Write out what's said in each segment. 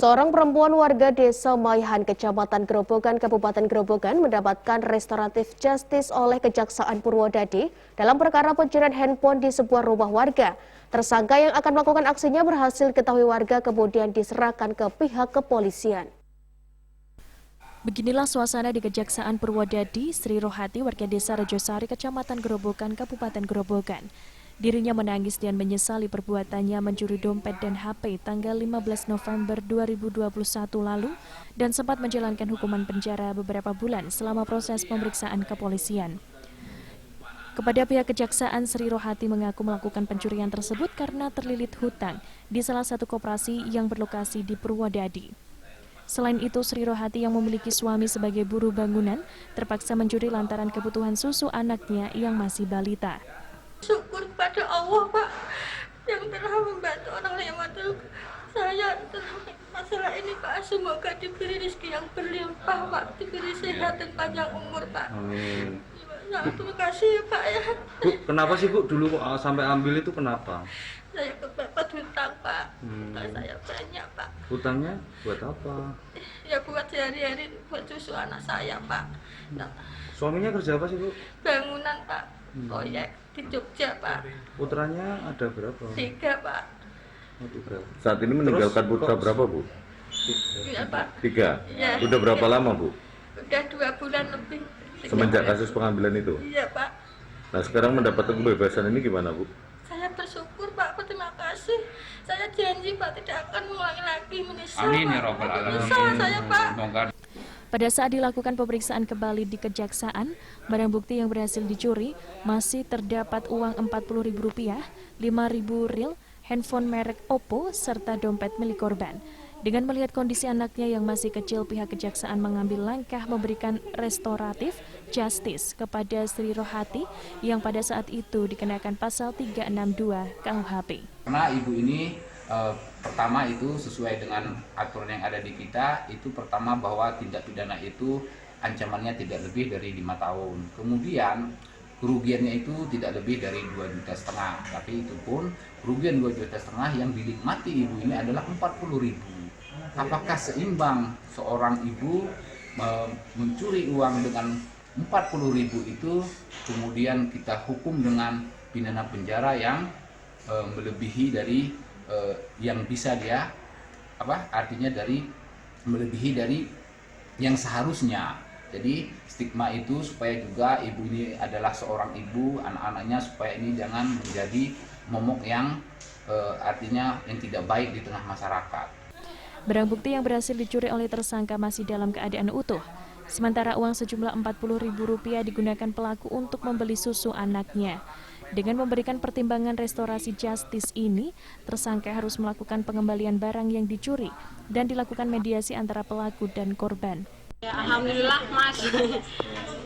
Seorang perempuan warga Desa Maihan, Kecamatan Grobogan, Kabupaten Grobogan mendapatkan restoratif justice oleh Kejaksaan Purwodadi dalam perkara pencurian handphone di sebuah rumah warga. Tersangka yang akan melakukan aksinya berhasil diketahui warga kemudian diserahkan ke pihak kepolisian. Beginilah suasana di Kejaksaan Purwodadi, Sri Rohati, warga Desa Rejosari, Kecamatan Grobogan, Kabupaten Grobogan. Dirinya menangis dan menyesali perbuatannya mencuri dompet dan HP tanggal 15 November 2021 lalu dan sempat menjalankan hukuman penjara beberapa bulan selama proses pemeriksaan kepolisian. Kepada pihak Kejaksaan, Sri Rohati mengaku melakukan pencurian tersebut karena terlilit hutang di salah satu koperasi yang berlokasi di Purwodadi. Selain itu, Sri Rohati yang memiliki suami sebagai buruh bangunan terpaksa mencuri lantaran kebutuhan susu anaknya yang masih balita. Syukur kepada Allah, Pak, yang telah membantu orang lewat saya dalam masalah ini, Pak. Semoga diberi rezeki yang berlimpah, Pak, diberi sehat dan panjang umur, Pak. Amin. Terima kasih ya, Pak ya. Bu, kenapa sih Bu dulu sampai ambil itu kenapa? Saya kepepet hutang, Pak. Hutang saya banyak, Pak. Hutangnya buat apa? Ya buat sehari-hari buat susu anak saya, Pak. Nah, Suaminya kerja apa sih Bu? bangunan, Pak. Proyek di Jogja, Pak. Putranya ada berapa? 3, Pak. Oh, 3. Saat ini meninggalkan putra berapa, Bu? Iya, Pak. 3. Ya. Udah berapa lama, Bu? Udah 2 bulan lebih. Semenjak kasus pengambilan itu? Iya, Pak. Nah, sekarang mendapatkan kebebasan ini gimana, Bu? Saya bersyukur, Pak. Terima kasih. Saya janji, Pak, tidak akan mengulangi lagi menyesal. Amin ya Rabbal Alamin. Menyesal saya, Pak. Pada saat dilakukan pemeriksaan kembali di Kejaksaan, barang bukti yang berhasil dicuri masih terdapat uang Rp40.000, Rp5.000 real, handphone merek Oppo, serta dompet milik korban. Dengan melihat kondisi anaknya yang masih kecil, pihak Kejaksaan mengambil langkah memberikan restoratif justice kepada Sri Rohati yang pada saat itu dikenakan pasal 362 KUHP. Karena ibu ini pertama itu sesuai dengan aturan yang ada di kita, itu pertama bahwa tindak pidana itu ancamannya tidak lebih dari 5 tahun. Kemudian kerugiannya itu tidak lebih dari 2,5 juta, tapi itu pun kerugian 2,5 juta yang dinikmati ibu ini adalah 40.000. Apakah seimbang seorang ibu mencuri uang dengan 40.000 itu kemudian kita hukum dengan pidana penjara yang melebihi dari yang bisa dia artinya dari melebihi dari yang seharusnya. Jadi stigma itu supaya juga ibu ini adalah seorang ibu, anak-anaknya supaya ini jangan menjadi momok yang artinya yang tidak baik di tengah masyarakat. Barang bukti yang berhasil dicuri oleh tersangka masih dalam keadaan utuh. Sementara uang sejumlah Rp40.000 digunakan pelaku untuk membeli susu anaknya. Dengan memberikan pertimbangan restorasi justice ini, tersangka harus melakukan pengembalian barang yang dicuri dan dilakukan mediasi antara pelaku dan korban. Ya, alhamdulillah, Mas.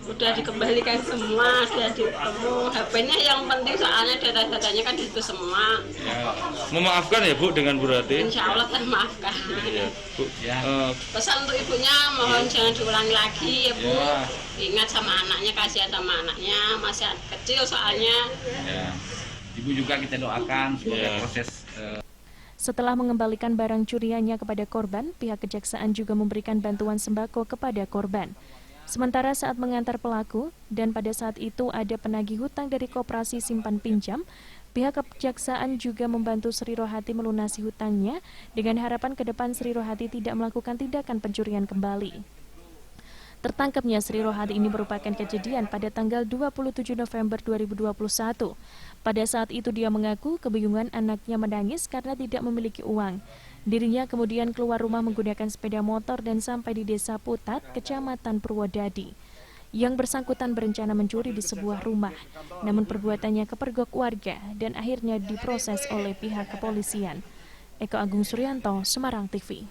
Udah dikembalikan semua, sudah ditemu. HP-nya yang penting soalnya data-datanya kan itu semua. Ya. Memaafkan ya Bu dengan Bu Rati? Insya Allah termaafkan. Ya, Bu. Pesan untuk ibunya, mohon jangan diulangi lagi ya Bu. Ya. Ingat sama anaknya, kasihan sama anaknya, masih kecil soalnya. Ya. Ibu juga kita doakan semoga proses Setelah mengembalikan barang curiannya kepada korban, pihak Kejaksaan juga memberikan bantuan sembako kepada korban. Sementara saat mengantar pelaku, dan pada saat itu ada penagih hutang dari koperasi simpan pinjam, pihak Kejaksaan juga membantu Sri Rohati melunasi hutangnya dengan harapan ke depan Sri Rohati tidak melakukan tindakan pencurian kembali. Tertangkapnya Sri Rohati ini merupakan kejadian pada tanggal 27 November 2021. Pada saat itu dia mengaku kebingungan anaknya menangis karena tidak memiliki uang. Dirinya kemudian keluar rumah menggunakan sepeda motor dan sampai di Desa Putat, Kecamatan Purwodadi. Yang bersangkutan berencana mencuri di sebuah rumah. Namun perbuatannya kepergok warga dan akhirnya diproses oleh pihak kepolisian. Eko Agung Suryanto, Semarang TV.